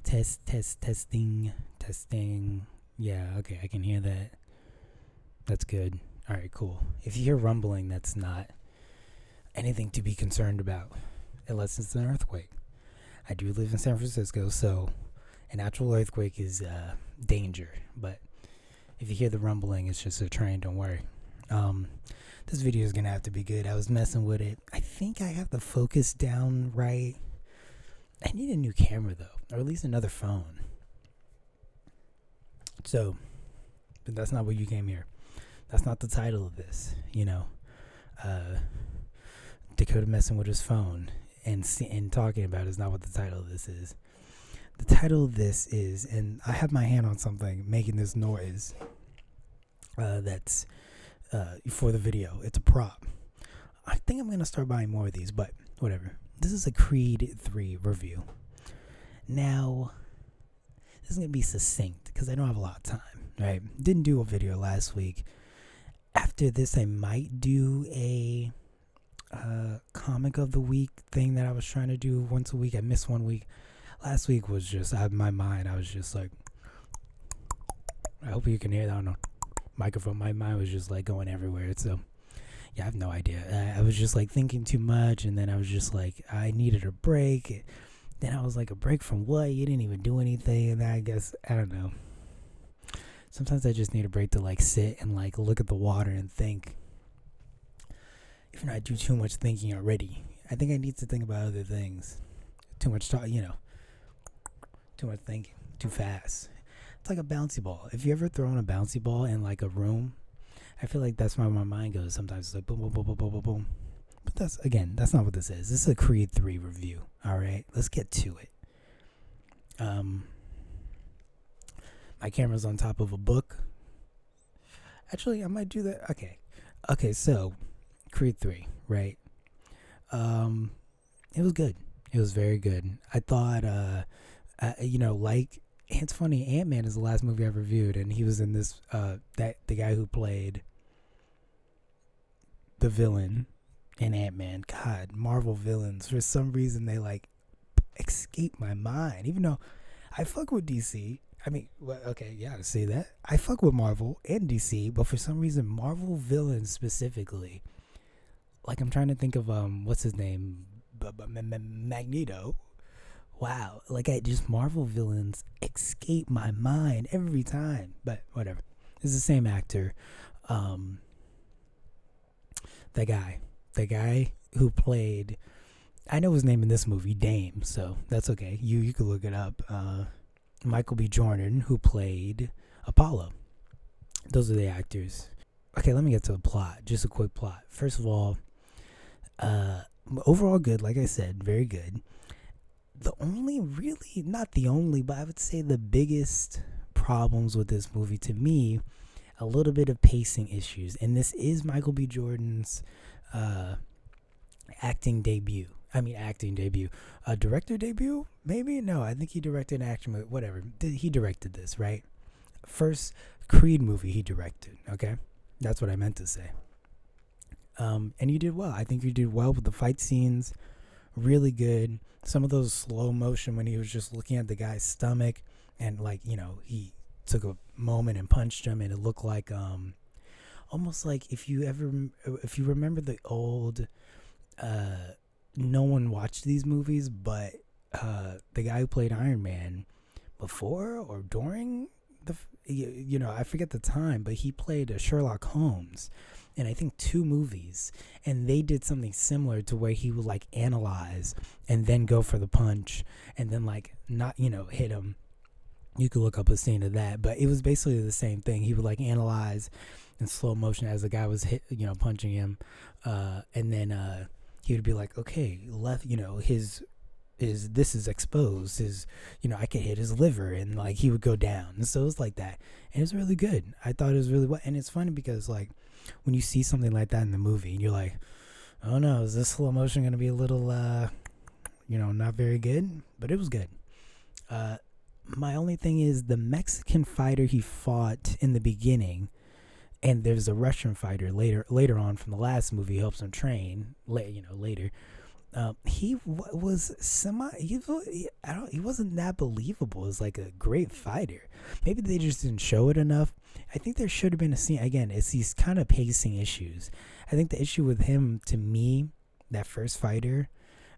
Testing. Yeah, okay, I can hear that. That's good. All right, cool. If you hear rumbling, that's not anything to be concerned about, unless it's an earthquake. I do live in San Francisco, so an actual earthquake is danger. But if you hear the rumbling, it's just a train. Don't worry. This video is gonna have to be good. I was messing with it. I think I have the focus down right. I need a new camera though, or at least another phone. So, but that's not what you came here. That's not the title of this. Dakota messing with his phone and talking about it is not what the title of this is. The title of this is, and I have my hand on something making this noise. That's for the video. It's a prop. I think I'm gonna start buying more of these, but whatever. This is a Creed 3 review. Now, this is gonna be succinct because I don't have a lot of time. Right? Didn't do a video last week. After this, I might do a comic of the week thing that I was trying to do once a week. I missed 1 week. Last week was just out of my mind. I was just like, I hope you can hear that on the microphone. My mind was just like going everywhere. So yeah, I have no idea. I was just like thinking too much, and then I was just like, I needed a break. Then I was like, a break from what? You didn't even do anything. And I guess, I don't know. Sometimes I just need a break to like sit and like look at the water and think. Even though I do too much thinking already, I think I need to think about other things. Too much talk, too much thinking, too fast. It's like a bouncy ball. If you ever thrown a bouncy ball in like a room, I feel like that's where my mind goes. Sometimes it's like boom, boom, boom, boom, boom, boom, boom. But that's not what this is. This is a Creed 3 review. All right, let's get to it. My camera's on top of a book. Actually, I might do that. Okay, so Creed 3, right? It was good. It was very good. I thought, it's funny, Ant-Man is the last movie I reviewed, and he was in this, the guy who played the villain in Ant-Man. God, Marvel villains, for some reason, they, like, escape my mind, even though I fuck with DC. I mean, I say that. I fuck with Marvel and DC, but for some reason, Marvel villains specifically, like I'm trying to think of, what's his name? Magneto. Wow. Like, just Marvel villains escape my mind every time. But whatever. It's the same actor. The guy who played, I know his name in this movie, Dame, so that's okay. You could look it up. Michael B. Jordan, who played Apollo. Those are the actors. Okay, let me get to the plot. Just a quick plot. First of all, overall good, like I said, very good. The only, really, not the only, but I would say the biggest problems with this movie, to me, a little bit of pacing issues. And this is Michael B. Jordan's acting debut. Director debut? Maybe? No, I think he directed an action movie. Whatever. He directed this, right? First Creed movie he directed, okay? That's what I meant to say. And you did well. I think you did well with the fight scenes. Really good. Some of those slow motion when he was just looking at the guy's stomach and, like, he took a moment and punched him, and it looked like almost like if you remember the old no one watched these movies, but the guy who played Iron Man before or during I forget the time, but he played Sherlock Holmes in I think 2 movies, and they did something similar to where he would like analyze and then go for the punch and then like not hit him. You could look up a scene of that, but it was basically the same thing. He would like analyze in slow motion as the guy was punching him, and then he would be like, okay, left, this is exposed, I could hit his liver, and like he would go down. And so it was like that, and it was really good. I thought it was really well, and it's funny because like when you see something like that in the movie, and you're like, oh no, is this slow motion going to be a little, not very good? But it was good. My only thing is the Mexican fighter he fought in the beginning, and there's a Russian fighter later on from the last movie who helps him train, later. Was semi. He wasn't that believable as like a great fighter. Maybe they just didn't show it enough. I think there should have been a scene. Again, it's these kind of pacing issues. I think the issue with him, to me, that first fighter,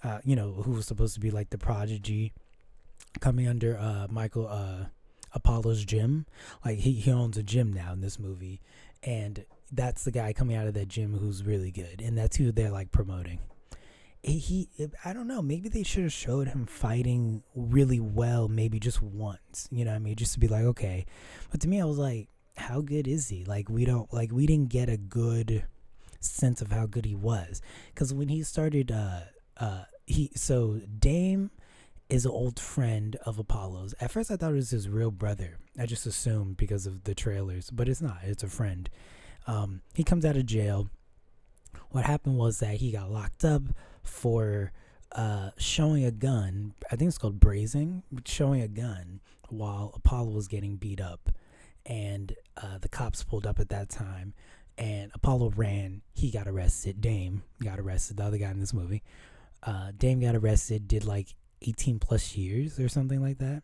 who was supposed to be like the prodigy, coming under Michael Apollo's gym. Like he owns a gym now in this movie, and that's the guy coming out of that gym who's really good, and that's who they're like promoting. I don't know, maybe they should have showed him fighting really well, maybe just once, you know what I mean, just to be like, okay. But to me, I was like, how good is he? Like, we didn't get a good sense of how good he was, because when he started Dame is an old friend of Apollo's. At first I thought it was his real brother. I just assumed because of the trailers, but it's not. It's a friend. He comes out of jail. What happened was that he got locked up for showing a gun. I think it's called brazing, showing a gun while Apollo was getting beat up. And the cops pulled up at that time. And Apollo ran. He got arrested. Dame got arrested, the other guy in this movie. Dame got arrested, did like 18 plus years or something like that.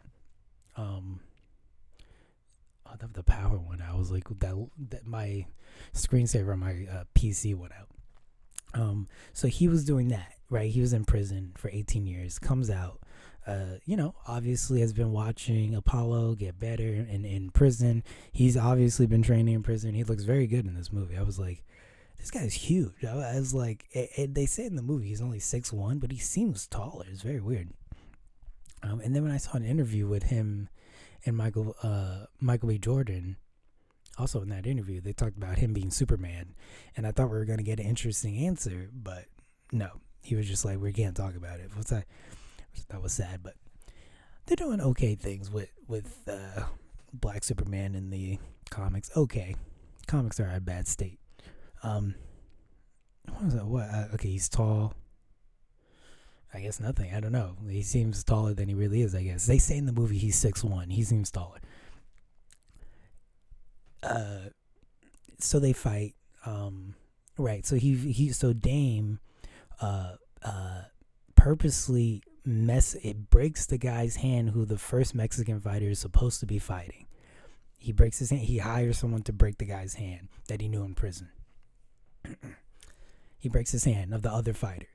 The power went out. I was like, that my screensaver on my PC went out. So he was doing that, right? He was in prison for 18 years, comes out, obviously has been watching Apollo get better in prison. He's obviously been training in prison. He looks very good in this movie. I was like, this guy's huge. I was like, they say in the movie he's only 6'1", but he seems taller. It's very weird. And then when I saw an interview with him and Michael B. Jordan, also in that interview, they talked about him being Superman. And I thought we were going to get an interesting answer, but no. He was just like, we can't talk about it. That was sad, but they're doing okay things with Black Superman in the comics. Okay. Comics are in a bad state. What was that? Okay, he's tall. I guess nothing. I don't know. He seems taller than he really is, I guess. They say in the movie he's 6'1". He seems taller. So they fight. Right. So so Dame purposely it breaks the guy's hand who the first Mexican fighter is supposed to be fighting. He breaks his hand. He hires someone to break the guy's hand that he knew in prison. He breaks his hand of the other fighter.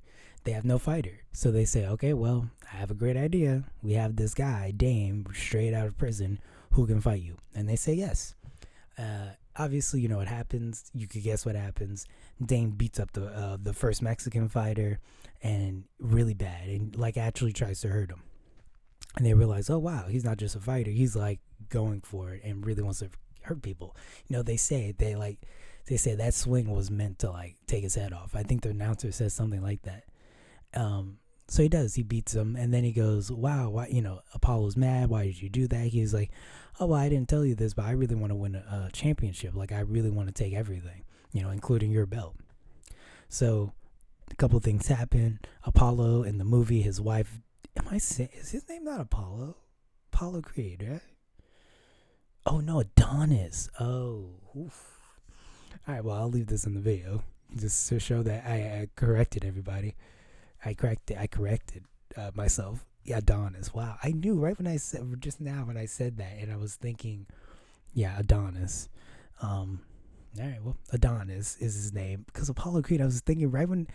They have no fighter. So they say, okay, well, I have a great idea. We have this guy, Dame, straight out of prison, who can fight you. And they say yes. Obviously, you know what happens. You could guess what happens. Dame beats up the first Mexican fighter, and really bad, and like actually tries to hurt him. And they realize, oh wow, he's not just a fighter. He's like going for it and really wants to hurt people. You know, they say that swing was meant to like take his head off. I think the announcer says something like that. So he does. He beats him, and then he goes, wow, why, Apollo's mad. Why did you do that? He's like, oh, well, I didn't tell you this, but I really want to win a championship. Like, I really want to take everything, including your belt. So a couple things happen. Apollo in the movie, his wife, is his name not Apollo? Apollo Creed, right? Oh, no, Adonis. Oh, oof. All right, well, I'll leave this in the video just to show that I corrected everybody. I corrected myself. Yeah, Adonis. Wow. I knew right when I said, just now when I said that, and I was thinking, yeah, Adonis. All right, well, Adonis is his name. Because Apollo Creed, I was thinking right when,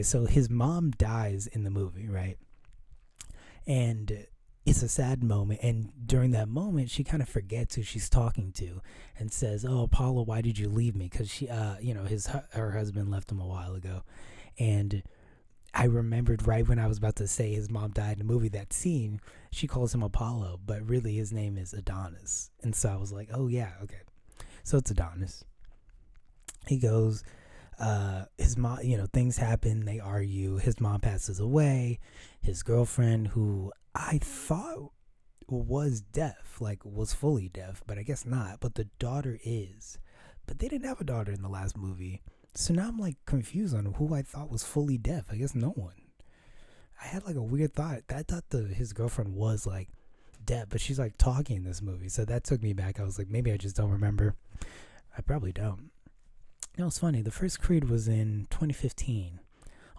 so his mom dies in the movie, right? And it's a sad moment. And during that moment, she kind of forgets who she's talking to and says, oh, Apollo, why did you leave me? Because she, her husband left him a while ago. And I remembered right when I was about to say his mom died in the movie, that scene, she calls him Apollo, but really his name is Adonis. And so I was like, oh yeah, okay. So it's Adonis. He goes, his mom, things happen, they argue, his mom passes away, his girlfriend, who I thought was deaf, was fully deaf, but I guess not, but the daughter is. But they didn't have a daughter in the last movie. So now I'm confused on who I thought was fully deaf. I guess no one. I had a weird thought. I thought his girlfriend was deaf, but she's talking in this movie. So that took me back. I was like, maybe I just don't remember. I probably don't. It's funny. The first Creed was in 2015.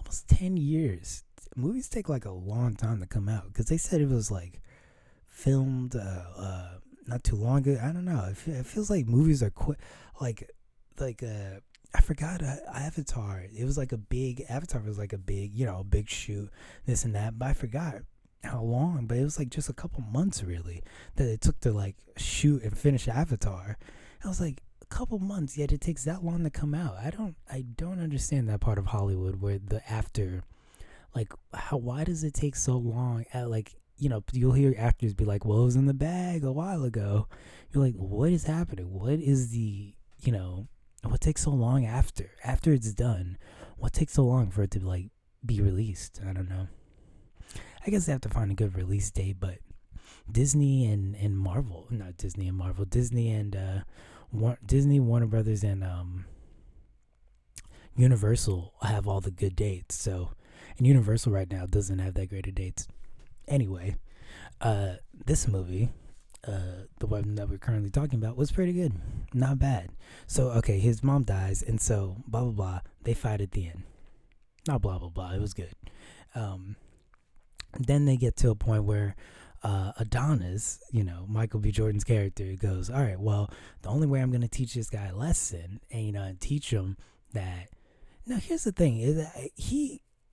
almost 10 years. Movies take like a long time to come out because they said it was like filmed not too long ago. I don't know. It feels like movies are quick. Like I forgot Avatar. It was like a big Avatar was like a big, big shoot, this and that. But I forgot how long. But it was like just a couple months really that it took to like shoot and finish Avatar. I was like, a couple months, yet it takes that long to come out. I don't understand that part of Hollywood where the after, like, why does it take so long? At like, you'll hear actors be like, well, it was in the bag a while ago. You're like, what is happening? What is the, what takes so long after it's done? What takes so long for it to like be released? I don't know. I guess they have to find a good release date, but Disney and Marvel, not Disney and Marvel, Disney and Disney, Warner Brothers, and Universal have all the good dates. So, and Universal right now doesn't have that great of dates. Anyway, this movie, the one that we're currently talking about, was pretty good. Not bad. So, okay, his mom dies, and so, blah, blah, blah, they fight at the end. Not blah, blah, blah, it was good. Then they get to a point where Adonis, Michael B. Jordan's character, goes, all right, well, the only way I'm going to teach this guy a lesson and, and teach him that. Now, here's the thing, is that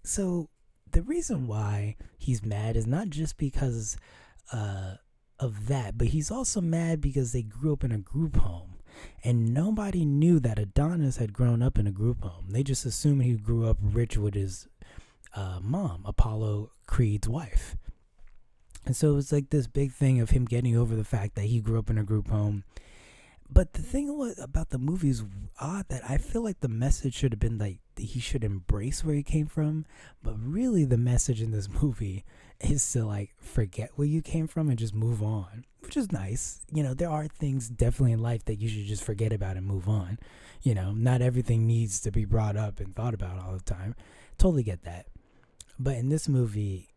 so the reason why he's mad is not just because of that, but he's also mad because they grew up in a group home. And nobody knew that Adonis had grown up in a group home. They just assumed he grew up rich with his mom, Apollo Creed's wife. And so it was like this big thing of him getting over the fact that he grew up in a group home. But the thing about the movie is odd that I feel like the message should have been like he should embrace where he came from. But really the message in this movie is to like forget where you came from and just move on, which is nice. There are things definitely in life that you should just forget about and move on. Not everything needs to be brought up and thought about all the time. Totally get that. But in this movie,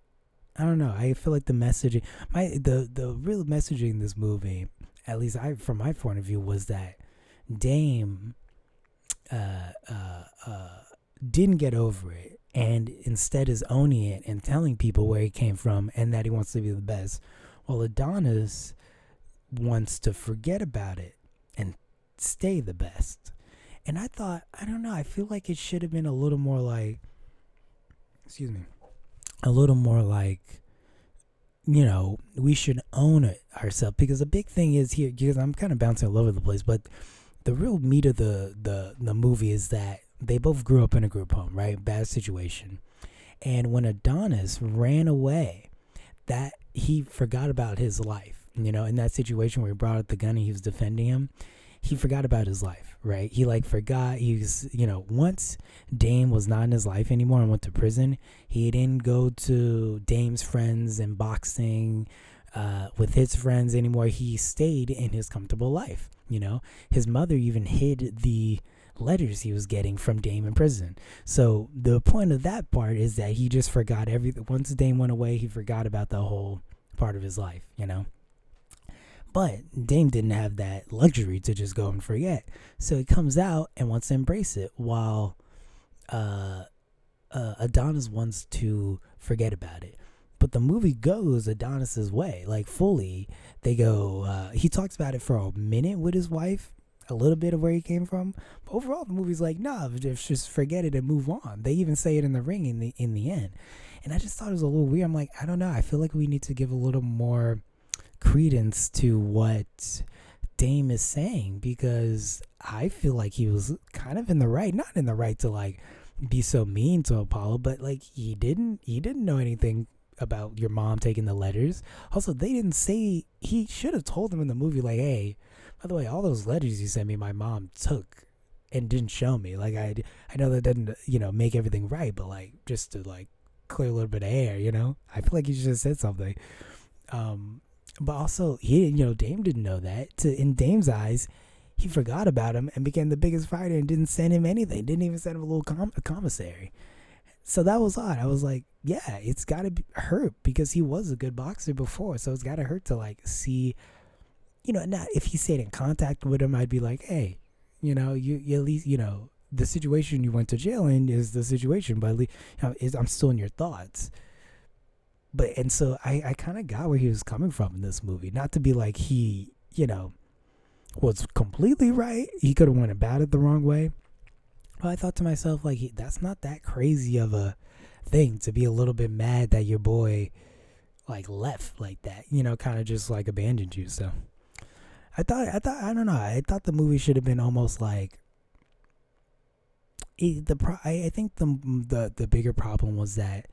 I don't know. I feel like the messaging, the real messaging in this movie, at least from my point of view, was that Dame didn't get over it and instead is owning it and telling people where he came from and that he wants to be the best. While Adonis wants to forget about it and stay the best. And I thought, I don't know, I feel like it should have been a little more like, we should own it ourselves. Because the big thing is here, because I'm kind of bouncing all over the place, but the real meat of the movie is that they both grew up in a group home, right? Bad situation. And when Adonis ran away, that he forgot about his life, in that situation where he brought out the gun and he was defending him. He forgot about his life, right? He forgot he was, once Dame was not in his life anymore and went to prison, he didn't go to Dame's friends and boxing with his friends anymore. He stayed in his comfortable life, His mother even hid the letters he was getting from Dame in prison. So the point of that part is that he just forgot everything. Once Dame went away, he forgot about the whole part of his life, But Dame didn't have that luxury to just go and forget. So he comes out and wants to embrace it, while Adonis wants to forget about it. But the movie goes Adonis's way, like fully. They go, he talks about it for a minute with his wife, a little bit of where he came from. But overall, the movie's like, nah, just forget it and move on. They even say it in the ring in the end. And I just thought it was a little weird. I'm like, I don't know. I feel like we need to give a little more credence to what Dame is saying, because I feel like he was kind of in the right, not in the right to like be so mean to Apollo, but like he didn't know anything about your mom taking the letters. Also, they didn't say, he should have told them in the movie like, hey, by the way, all those letters you sent me, my mom took and didn't show me. Like I know that doesn't make everything right, but like just to like clear a little bit of air, I feel like he should have said something. But also, he didn't, Dame didn't know that. In Dame's eyes, he forgot about him and became the biggest fighter and didn't send him anything. Didn't even send him a little commissary. So that was odd. I was like, yeah, it's got to hurt because he was a good boxer before. So it's got to hurt to like see, not if he stayed in contact with him, I'd be like, hey, you at least, the situation you went to jail in is the situation, but at least, I'm still in your thoughts. But and so I kind of got where he was coming from in this movie. Not to be like he, was completely right. He could have went about it the wrong way. But I thought to myself, like, that's not that crazy of a thing to be a little bit mad that your boy like left like that, kind of just like abandoned you. So I thought I don't know. I thought the movie should have been almost like I think the bigger problem was that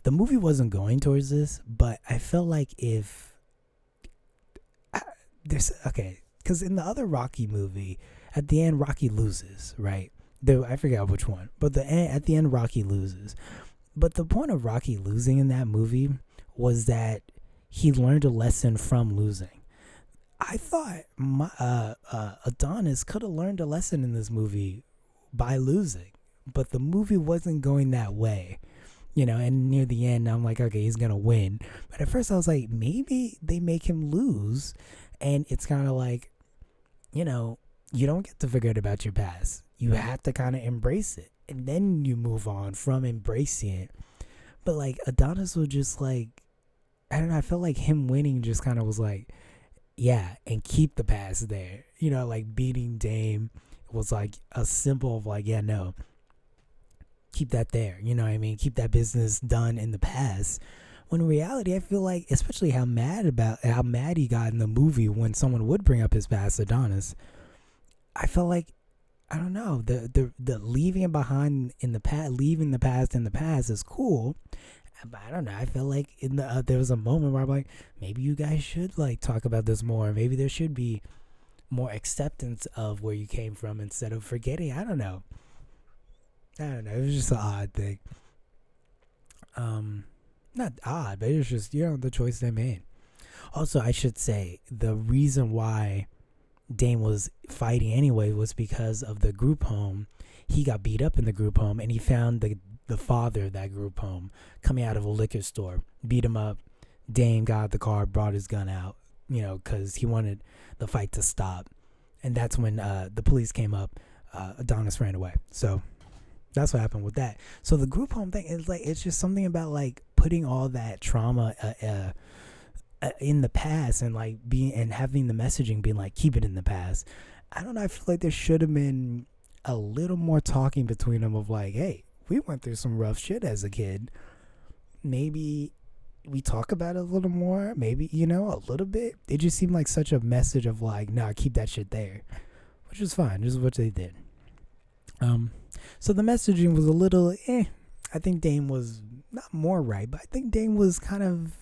the movie wasn't going towards this, but I felt like if because in the other Rocky movie, at the end Rocky loses, right? I forgot which one, but at the end Rocky loses. But the point of Rocky losing in that movie was that he learned a lesson from losing. I thought Adonis could have learned a lesson in this movie by losing, but the movie wasn't going that way, and near the end I'm like, okay, he's gonna win. But at first I was like, maybe they make him lose, and it's kind of like, you don't get to forget about your past. You have to kind of embrace it, and then you move on from embracing it. But like Adonis was just like, I don't know, I felt like him winning just kind of was like, yeah, and keep the past there. Like beating Dame was like a symbol of like, yeah, no, keep that there. You know what I mean? Keep that business done in the past. When in reality, I feel like, especially how mad he got in the movie when someone would bring up his past, Adonis, I felt like, I don't know, the leaving it behind in the past, leaving the past in the past is cool. But I don't know, I feel like there was a moment where I'm like, maybe you guys should like talk about this more. Maybe there should be more acceptance of where you came from instead of forgetting. I don't know. It was just an odd thing. Not odd, but it was just, the choice they made. Also, I should say, the reason why Dame was fighting anyway was because of the group home. He got beat up in the group home, and he found the father of that group home coming out of a liquor store, beat him up. Dame got out the car, brought his gun out, because he wanted the fight to stop. And that's when the police came up. Adonis ran away. So that's what happened with that. So the group home thing is like, it's just something about like putting all that trauma in the past and like having the messaging being like, keep it in the past. I don't know. I feel like there should have been a little more talking between them of like, hey, we went through some rough shit as a kid. Maybe we talk about it a little more. Maybe, a little bit. It just seemed like such a message of like, nah, keep that shit there, which is fine. This is what they did. So the messaging was a little, I think Dame was not more right, but I think Dame was kind of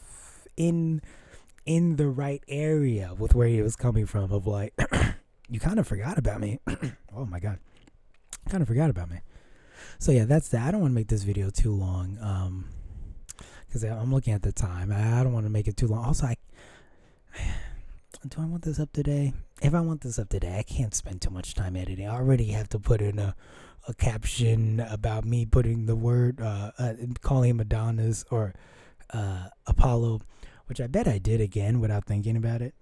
in the right area with where he was coming from of like, you kind of forgot about me. Oh my God. Kind of forgot about me. So yeah, that's that. I don't want to make this video too long. Because I'm looking at the time. I don't want to make it too long. Also, do I want this up today? If I want this up today, I can't spend too much time editing. I already have to put in a caption about me putting the word, calling him Adonis or Apollo, which I bet I did again without thinking about it.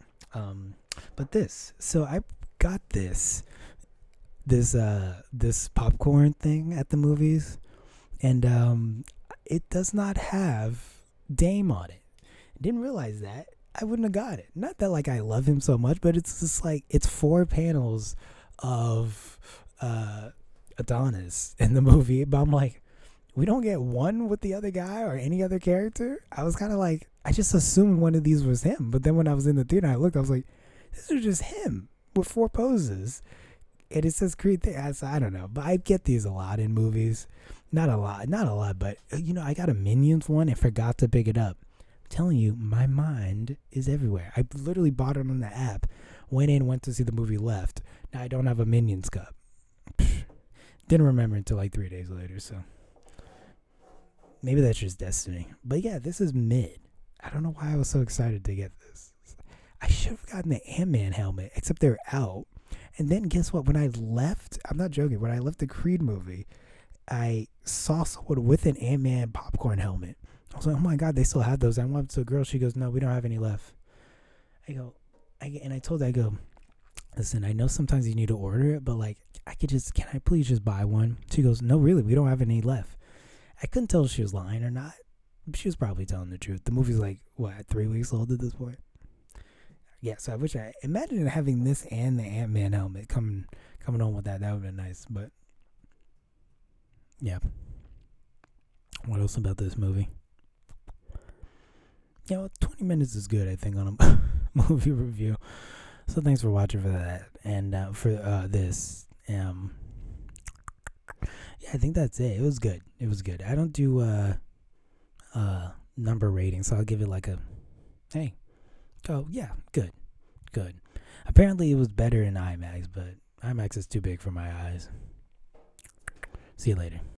But so I got this popcorn thing at the movies, and it does not have Dame on it. Didn't realize that. I wouldn't have got it. Not that like I love him so much, but it's just like, it's 4 panels of Adonis in the movie, but I'm like, we don't get one with the other guy or any other character. I was kind of like, I just assumed one of these was him, but then when I was in the theater, I looked, I was like, this is just him with 4 poses, and it says Creed thing. I don't know, but I get these a lot in movies. Not a lot, but I got a Minions one and forgot to pick it up. I'm telling you, my mind is everywhere. I literally bought it on the app, went to see the movie, left. Now I don't have a Minions cup. Didn't remember until like 3 days later, so maybe that's just destiny. But yeah, this is mid. I don't know why I was so excited to get this. I should have gotten the Ant-Man helmet, except they're out. And then guess what? When I left, I'm not joking, when I left the Creed movie, I saw someone with an Ant-Man popcorn helmet. I was like, oh my God, they still have those. I went up to a girl. She goes, no, we don't have any left. I told her, listen, I know sometimes you need to order it, but like, can I please just buy one? She goes, no, really, we don't have any left. I couldn't tell if she was lying or not. She was probably telling the truth. The movie's like, what, 3 weeks old at this point? Yeah, so I imagine having this and the Ant-Man helmet coming on with that. That would have been nice. But yeah, what else about this movie? 20 minutes is good, I think, on a movie review. So thanks for watching for that. And for this. Yeah, I think that's it. It was good. I don't do number rating, so I'll give it like a, hey. Oh, yeah, good. Apparently it was better in IMAX, but IMAX is too big for my eyes. See you later.